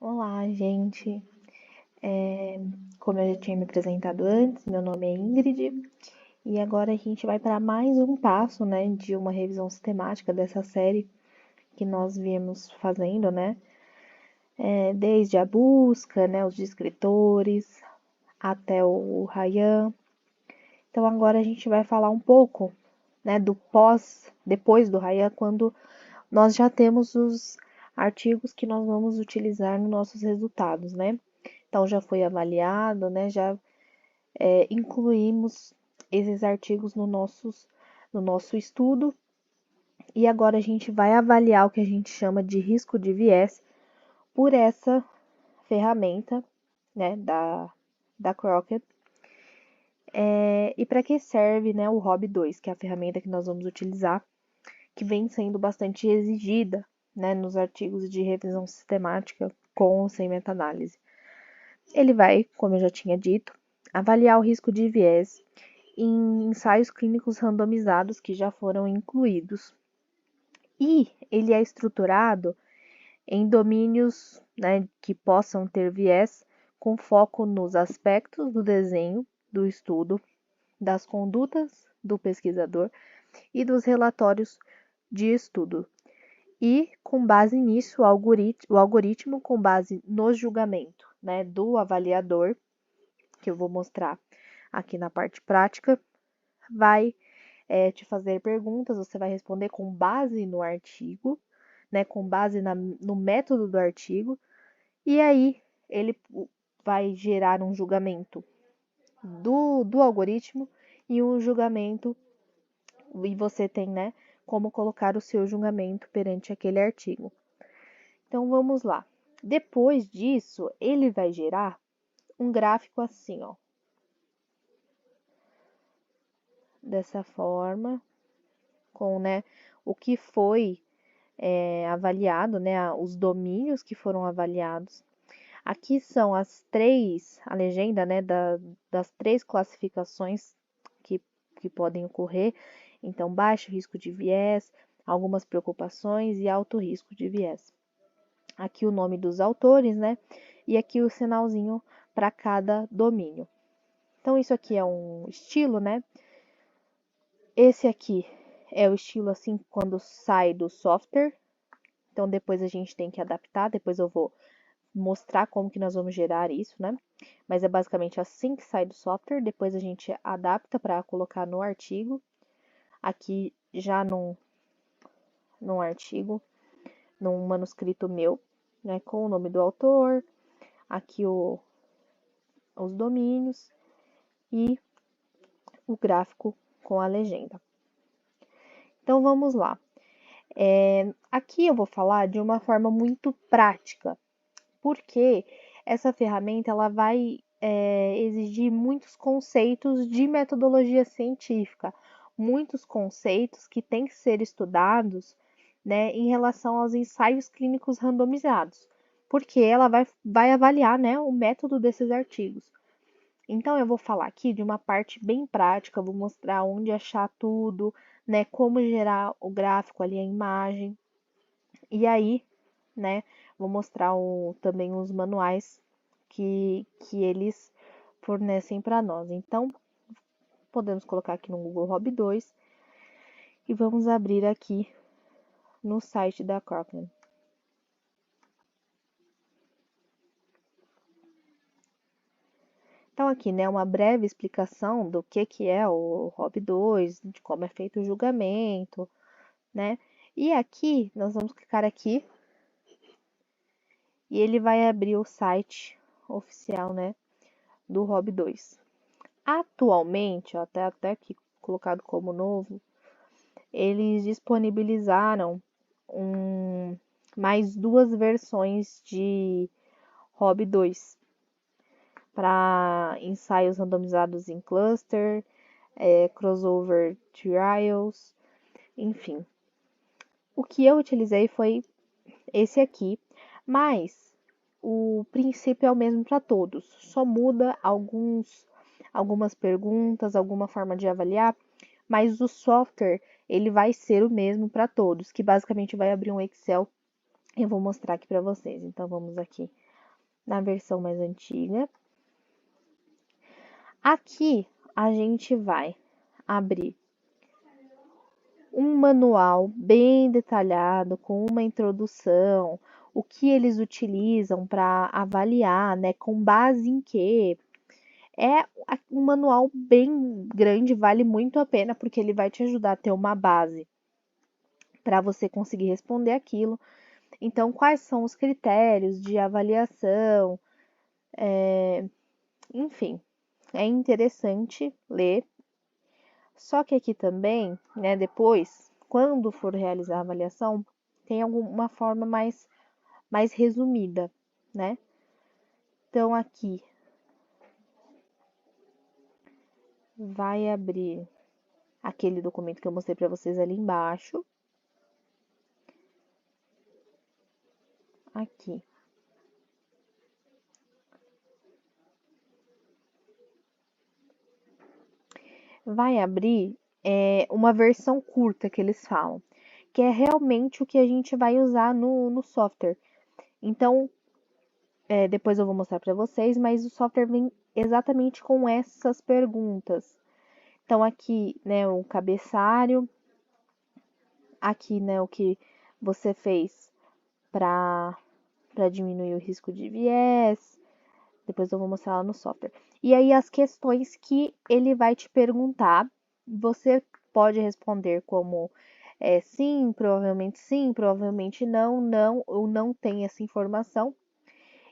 Olá, gente. Como eu já tinha me apresentado antes, meu nome é Ingrid e agora a gente vai para mais um passo, né, de uma revisão sistemática dessa série que nós viemos fazendo, né, desde a busca, né, os descritores até o Ryan. Então agora a gente vai falar um pouco, né, do depois do Ryan, quando nós já temos os artigos que nós vamos utilizar nos nossos resultados, né? Então já foi avaliado, né? Já incluímos esses artigos no nosso estudo e agora a gente vai avaliar o que a gente chama de risco de viés por essa ferramenta, né, da Crockett. E para que serve, né, o ROB2, que é a ferramenta que nós vamos utilizar, que vem sendo bastante exigida, né, nos artigos de revisão sistemática com ou sem meta-análise. Ele vai, como eu já tinha dito, avaliar o risco de viés em ensaios clínicos randomizados que já foram incluídos. E ele é estruturado em domínios, né, que possam ter viés, com foco nos aspectos do desenho do estudo, das condutas do pesquisador e dos relatórios de estudo. E, com base nisso, o algoritmo, com base no julgamento, né, do avaliador, que eu vou mostrar aqui na parte prática, vai te fazer perguntas, você vai responder com base no artigo, né, com base no método do artigo, e aí ele vai gerar um julgamento do algoritmo e um julgamento, e você tem, né, como colocar o seu julgamento perante aquele artigo. Então vamos lá. Depois disso, ele vai gerar um gráfico assim, ó, dessa forma, com, né, o que foi avaliado, né, os domínios que foram avaliados. Aqui são a legenda, né, das três classificações que podem ocorrer. Então, baixo risco de viés, algumas preocupações e alto risco de viés. Aqui o nome dos autores, né, e aqui o sinalzinho para cada domínio. Então, isso aqui é um estilo, né? Esse aqui é o estilo assim quando sai do software. Então depois a gente tem que adaptar, depois eu vou mostrar como que nós vamos gerar isso, né? Mas é basicamente assim que sai do software, depois a gente adapta para colocar no artigo. Aqui já num artigo, num manuscrito meu, né, com o nome do autor, aqui os domínios e o gráfico com a legenda. Então vamos lá. Aqui eu vou falar de uma forma muito prática, porque essa ferramenta ela vai exigir muitos conceitos de metodologia científica, muitos conceitos que têm que ser estudados, né, em relação aos ensaios clínicos randomizados, porque ela vai avaliar, né, o método desses artigos. Então, eu vou falar aqui de uma parte bem prática, vou mostrar onde achar tudo, né, como gerar o gráfico ali, a imagem. E aí, né, vou mostrar também os manuais que eles fornecem para nós. Então, podemos colocar aqui no Google Rob2 e vamos abrir aqui no site da Cochrane. Então, aqui, né, uma breve explicação do que é o Rob2, de como é feito o julgamento, né? E aqui, nós vamos clicar aqui e ele vai abrir o site oficial, né, do Rob2. Atualmente, ó, até aqui colocado como novo, eles disponibilizaram mais duas versões de Rob2 para ensaios randomizados em cluster, crossover trials, enfim. O que eu utilizei foi esse aqui, mas o princípio é o mesmo para todos, só muda algumas perguntas, alguma forma de avaliar, mas o software ele vai ser o mesmo para todos, que basicamente vai abrir um Excel. Eu vou mostrar aqui para vocês. Então vamos aqui na versão mais antiga. Aqui a gente vai abrir um manual bem detalhado, com uma introdução, o que eles utilizam para avaliar, né? Com base em quê? É um manual bem grande, vale muito a pena, porque ele vai te ajudar a ter uma base para você conseguir responder aquilo. Então, quais são os critérios de avaliação? Enfim, é interessante ler. Só que aqui também, né, depois, quando for realizar a avaliação, tem alguma forma mais resumida, né? Então, aqui vai abrir aquele documento que eu mostrei para vocês ali embaixo. Aqui. Vai abrir uma versão curta que eles falam, que é realmente o que a gente vai usar no software. Então, depois eu vou mostrar para vocês, mas o software vem exatamente com essas perguntas. Então, aqui, né, o cabeçalho, aqui, né, o que você fez para diminuir o risco de viés. Depois eu vou mostrar lá no software. E aí as questões que ele vai te perguntar, você pode responder como sim, provavelmente não, não, ou não tem essa informação.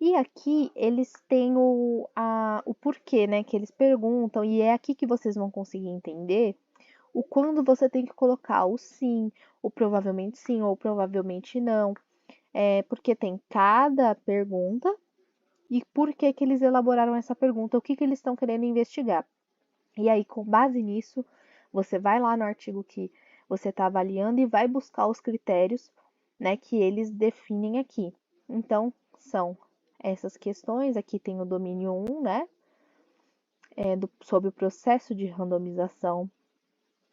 E aqui eles têm o porquê, né? Que eles perguntam, e é aqui que vocês vão conseguir entender o quando você tem que colocar o sim, ou provavelmente não. Porque tem cada pergunta e por que que eles elaboraram essa pergunta, o que que eles estão querendo investigar. E aí, com base nisso, você vai lá no artigo que você está avaliando e vai buscar os critérios, né, que eles definem aqui. Então, são essas questões, aqui tem o domínio 1, né, sobre o processo de randomização,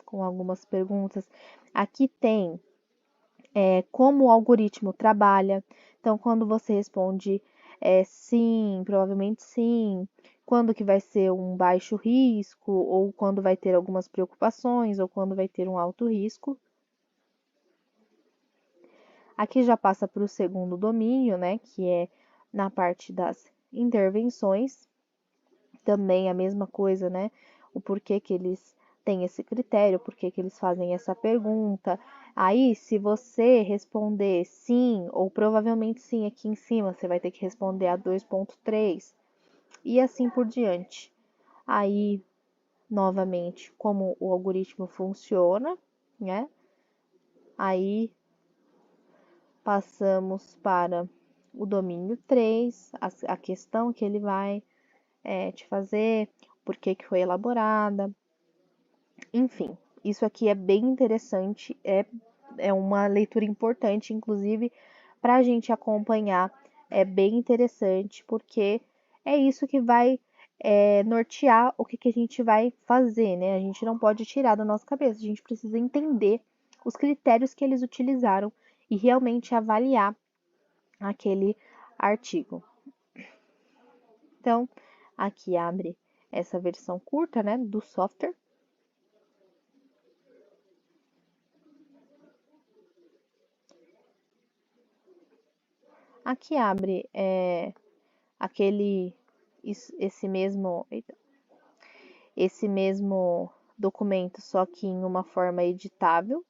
com algumas perguntas. Aqui tem como o algoritmo trabalha. Então, quando você responde sim, provavelmente sim, quando que vai ser um baixo risco, ou quando vai ter algumas preocupações, ou quando vai ter um alto risco. Aqui já passa para o segundo domínio, né, que é na parte das intervenções. Também a mesma coisa, né? O porquê que eles têm esse critério, porquê que eles fazem essa pergunta. Aí, se você responder sim, ou provavelmente sim aqui em cima, você vai ter que responder a 2.3 e assim por diante. Aí, novamente, como o algoritmo funciona, né? Aí passamos para o domínio 3, a questão que ele vai te fazer, por que que foi elaborada. Enfim, isso aqui é bem interessante, é uma leitura importante, inclusive, para a gente acompanhar. É bem interessante, porque é isso que vai nortear o que, que a gente vai fazer, né? A gente não pode tirar da nossa cabeça, a gente precisa entender os critérios que eles utilizaram e realmente avaliar aquele artigo. Então, aqui abre essa versão curta, né, do software. Aqui abre aquele esse mesmo documento, só que em uma forma editável,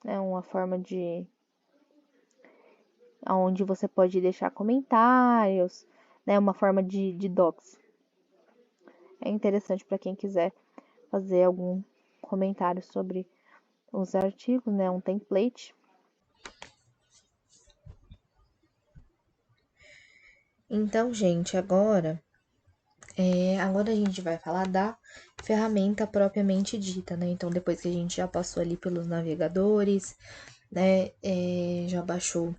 né, uma forma de onde você pode deixar comentários, né, uma forma de docs. É interessante para quem quiser fazer algum comentário sobre os artigos, né, um template. Então, gente, agora a gente vai falar da ferramenta propriamente dita, né? Então, depois que a gente já passou ali pelos navegadores, né? Já baixou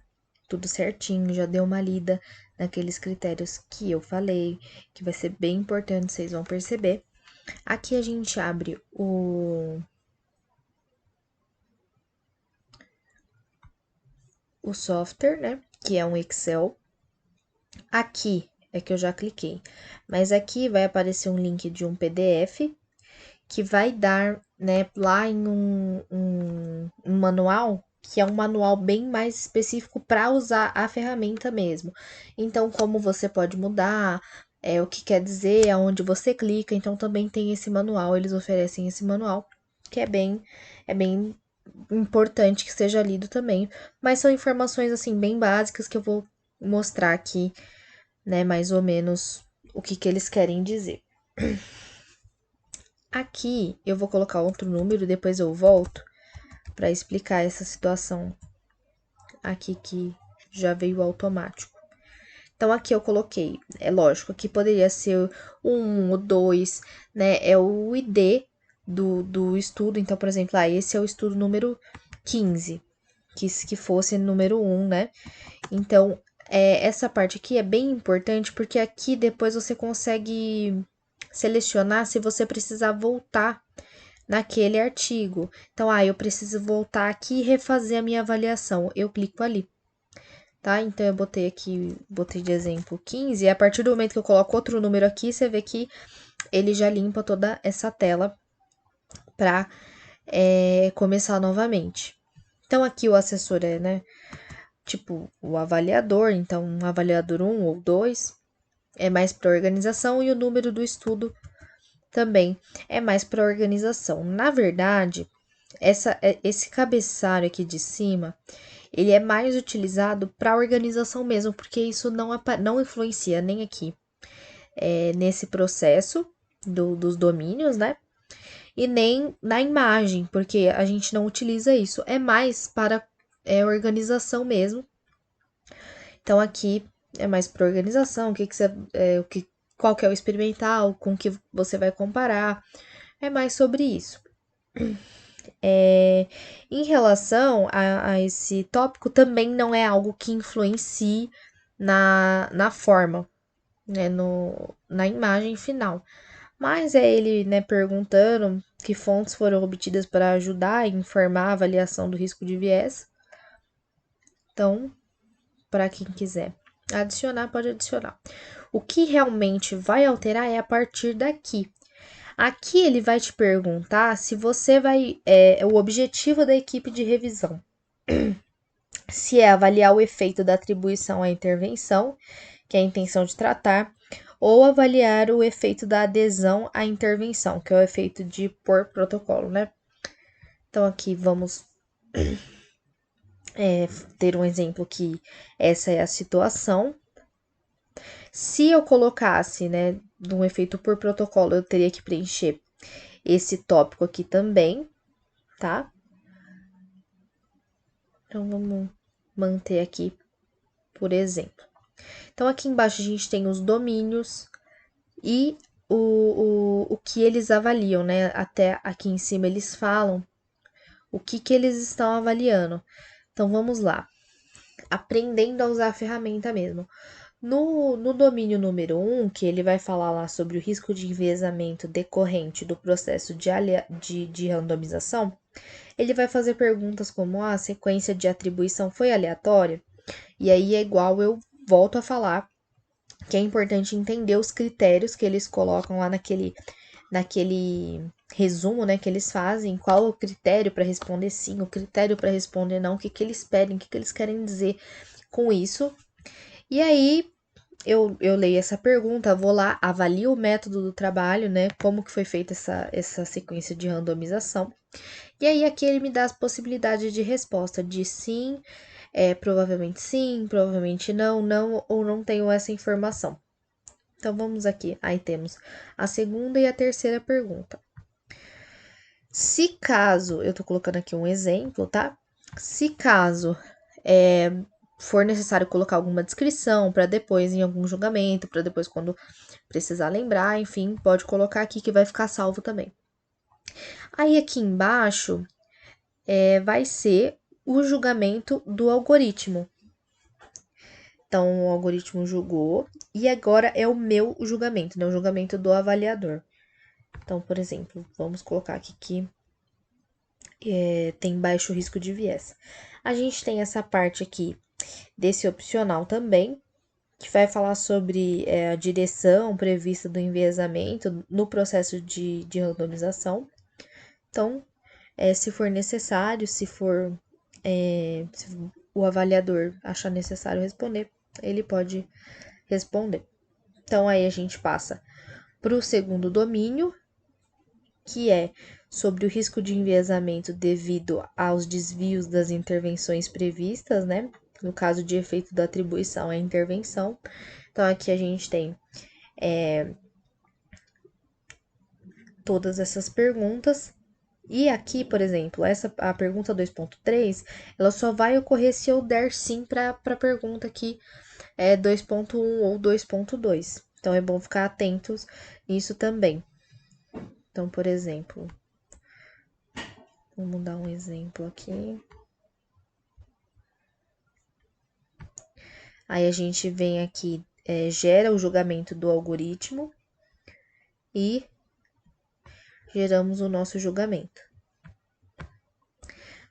tudo certinho, já deu uma lida naqueles critérios que eu falei, que vai ser bem importante, vocês vão perceber. Aqui a gente abre o software, né? Que é um Excel. Aqui é que eu já cliquei, mas aqui vai aparecer um link de um PDF que vai dar, né, lá em um manual, que é um manual bem mais específico para usar a ferramenta mesmo. Então, como você pode mudar, o que quer dizer, aonde você clica, então também tem esse manual, eles oferecem esse manual, que é bem importante que seja lido também, mas são informações assim bem básicas que eu vou mostrar aqui, né, mais ou menos o que eles querem dizer. Aqui eu vou colocar outro número, depois eu volto para explicar essa situação aqui que já veio automático. Então, aqui eu coloquei, é lógico, aqui poderia ser o 1, o 2, né? É o ID do estudo. Então, por exemplo, esse é o estudo número 15, que fosse número 1, né? Então, essa parte aqui é bem importante, porque aqui depois você consegue selecionar se você precisar voltar naquele artigo. Então, eu preciso voltar aqui e refazer a minha avaliação. Eu clico ali, tá? Então, eu botei aqui, botei de exemplo 15, e a partir do momento que eu coloco outro número aqui, você vê que ele já limpa toda essa tela para começar novamente. Então, aqui o assessor é, né, tipo, o avaliador, então, um avaliador 1 ou 2 é mais para organização, e o número do estudo também é mais para organização. Na verdade, esse cabeçalho aqui de cima, ele é mais utilizado para organização mesmo, porque isso não influencia nem aqui nesse processo dos domínios, né? E nem na imagem, porque a gente não utiliza isso. É mais para organização mesmo. Então aqui é mais para organização, qual que é o experimental, com que você vai comparar. É mais sobre isso. Em relação a esse tópico, também não é algo que influencie na forma, né, na imagem final. Mas é ele, né, perguntando que fontes foram obtidas para ajudar e informar a avaliação do risco de viés. Então, para quem quiser adicionar, pode adicionar. O que realmente vai alterar é a partir daqui. Aqui ele vai te perguntar se você vai. O objetivo da equipe de revisão. Se é avaliar o efeito da atribuição à intervenção, que é a intenção de tratar, ou avaliar o efeito da adesão à intervenção, que é o efeito de por protocolo, né? Então, aqui vamos ter um exemplo que essa é a situação. Se eu colocasse, né, de um efeito por protocolo, eu teria que preencher esse tópico aqui também, tá? Então, vamos manter aqui, por exemplo. Então, aqui embaixo a gente tem os domínios e o que eles avaliam, né? Até aqui em cima eles falam o que eles estão avaliando. Então, vamos lá. Aprendendo a usar a ferramenta mesmo. No domínio número 1, que ele vai falar lá sobre o risco de enviesamento decorrente do processo de randomização, ele vai fazer perguntas como: a sequência de atribuição foi aleatória? E aí é igual eu volto a falar que é importante entender os critérios que eles colocam lá naquele resumo, né, que eles fazem, qual o critério para responder sim, o critério para responder não, o que eles pedem, o que eles querem dizer com isso. E aí eu leio essa pergunta, vou lá, avalio o método do trabalho, né, como que foi feita essa sequência de randomização. E aí aqui ele me dá as possibilidades de resposta de sim, provavelmente não, não ou não tenho essa informação. Então vamos aqui, aí temos a segunda e a terceira pergunta. Se caso, eu tô colocando aqui um exemplo, tá? Se caso for necessário colocar alguma descrição para depois em algum julgamento, para depois quando precisar lembrar, enfim, pode colocar aqui que vai ficar salvo também. Aí aqui embaixo vai ser o julgamento do algoritmo. Então, o algoritmo julgou e agora é o meu julgamento, né? O julgamento do avaliador. Então, por exemplo, vamos colocar aqui que tem baixo risco de viés. A gente tem essa parte aqui desse opcional também, que vai falar sobre a direção prevista do enviesamento no processo de randomização. Então, se for necessário, se o avaliador achar necessário responder, ele pode responder. Então, aí a gente passa para o segundo domínio, que é sobre o risco de enviesamento devido aos desvios das intervenções previstas, né? No caso de efeito da atribuição à intervenção. Então, aqui a gente tem todas essas perguntas. E aqui, por exemplo, a pergunta 2.3, ela só vai ocorrer se eu der sim para a pergunta aqui 2.1 ou 2.2. Então, é bom ficar atentos nisso também. Então, por exemplo, vamos dar um exemplo aqui. Aí a gente vem aqui, gera o julgamento do algoritmo e geramos o nosso julgamento.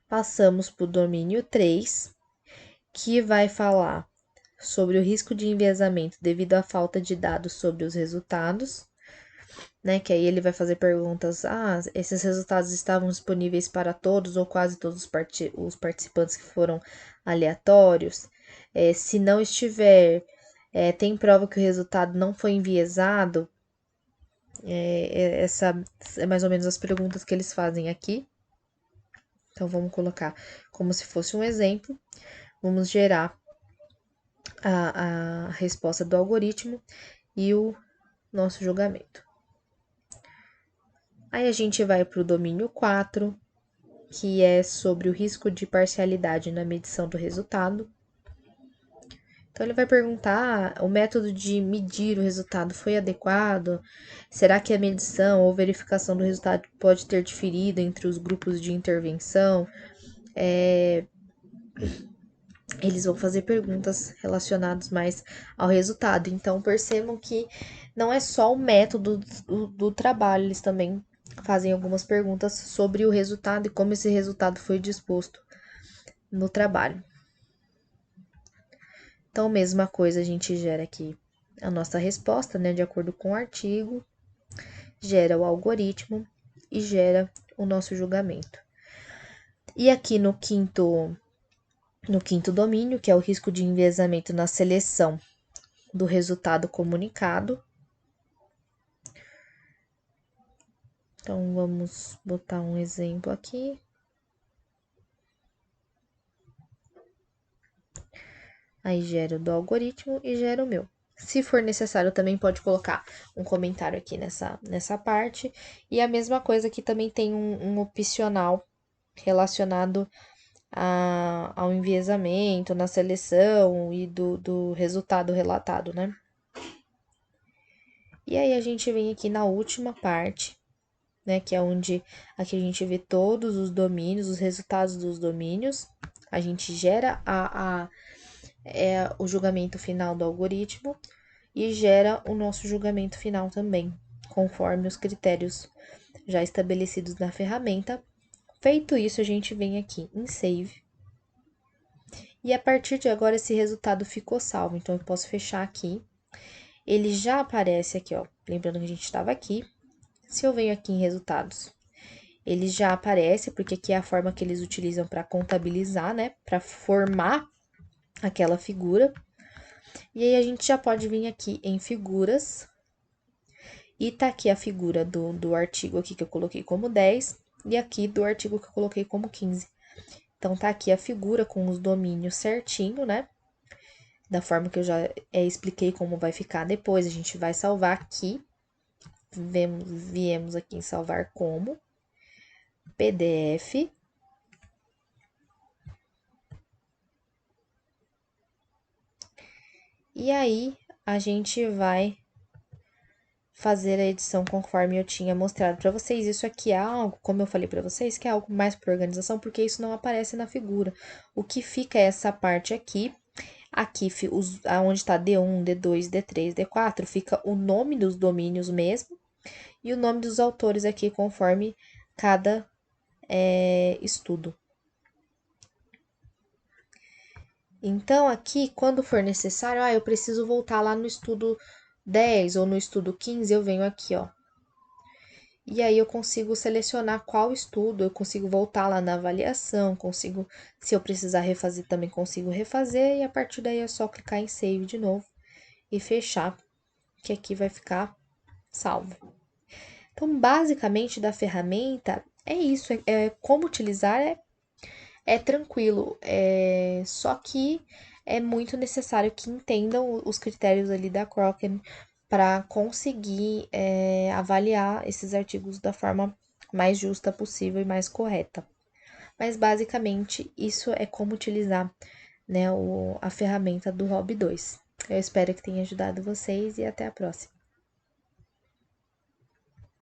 Passamos para o domínio 3, que vai falar sobre o risco de enviesamento devido à falta de dados sobre os resultados, né? Que aí ele vai fazer perguntas: esses resultados estavam disponíveis para todos ou quase todos os participantes que foram aleatórios? Se não estiver, tem prova que o resultado não foi enviesado? Essa é mais ou menos as perguntas que eles fazem aqui. Então, vamos colocar como se fosse um exemplo. Vamos gerar a resposta do algoritmo e o nosso julgamento. Aí a gente vai para o domínio 4, que é sobre o risco de parcialidade na medição do resultado. Então, ele vai perguntar: o método de medir o resultado foi adequado? Será que a medição ou verificação do resultado pode ter diferido entre os grupos de intervenção? Eles vão fazer perguntas relacionadas mais ao resultado. Então, percebam que não é só o método do trabalho, eles também fazem algumas perguntas sobre o resultado e como esse resultado foi disposto no trabalho. Então, mesma coisa, a gente gera aqui a nossa resposta, né, de acordo com o artigo, gera o algoritmo e gera o nosso julgamento. E aqui no quinto domínio, que é o risco de enviesamento na seleção do resultado comunicado. Então, vamos botar um exemplo aqui. Aí gera o do algoritmo e gera o meu. Se for necessário, também pode colocar um comentário aqui nessa parte. E a mesma coisa aqui também tem um opcional relacionado ao enviesamento, na seleção e do resultado relatado, né? E aí a gente vem aqui na última parte, né? Que é onde aqui a gente vê todos os domínios, os resultados dos domínios. A gente gera o julgamento final do algoritmo e gera o nosso julgamento final também, conforme os critérios já estabelecidos na ferramenta. Feito isso, a gente vem aqui em Save. E a partir de agora, esse resultado ficou salvo. Então, eu posso fechar aqui. Ele já aparece aqui, ó. Lembrando que a gente estava aqui. Se eu venho aqui em resultados, ele já aparece, porque aqui é a forma que eles utilizam para contabilizar, né? Para formar aquela figura. E aí, a gente já pode vir aqui em figuras. E tá aqui a figura do artigo aqui que eu coloquei como 10. E aqui do artigo que eu coloquei como 15. Então, tá aqui a figura com os domínios certinho, né? Da forma que eu já expliquei como vai ficar depois. A gente vai salvar aqui. Viemos aqui em salvar como PDF. E aí, a gente vai fazer a edição conforme eu tinha mostrado para vocês. Isso aqui é algo, como eu falei para vocês, que é algo mais para organização, porque isso não aparece na figura. O que fica é essa parte aqui. Aqui, onde está D1, D2, D3, D4, fica o nome dos domínios mesmo e o nome dos autores aqui, conforme cada estudo. Então, aqui, quando for necessário, eu preciso voltar lá no estudo 10 ou no estudo 15, eu venho aqui, ó. E aí eu consigo selecionar qual estudo, eu consigo voltar lá na avaliação, consigo, se eu precisar refazer, também consigo refazer, e a partir daí é só clicar em save de novo e fechar, que aqui vai ficar salvo. Então, basicamente, da ferramenta é isso, como utilizar é tranquilo, só que é muito necessário que entendam os critérios ali da Cochrane para conseguir avaliar esses artigos da forma mais justa possível e mais correta. Mas basicamente isso é como utilizar, né, a ferramenta do Hobby 2. Eu espero que tenha ajudado vocês e até a próxima.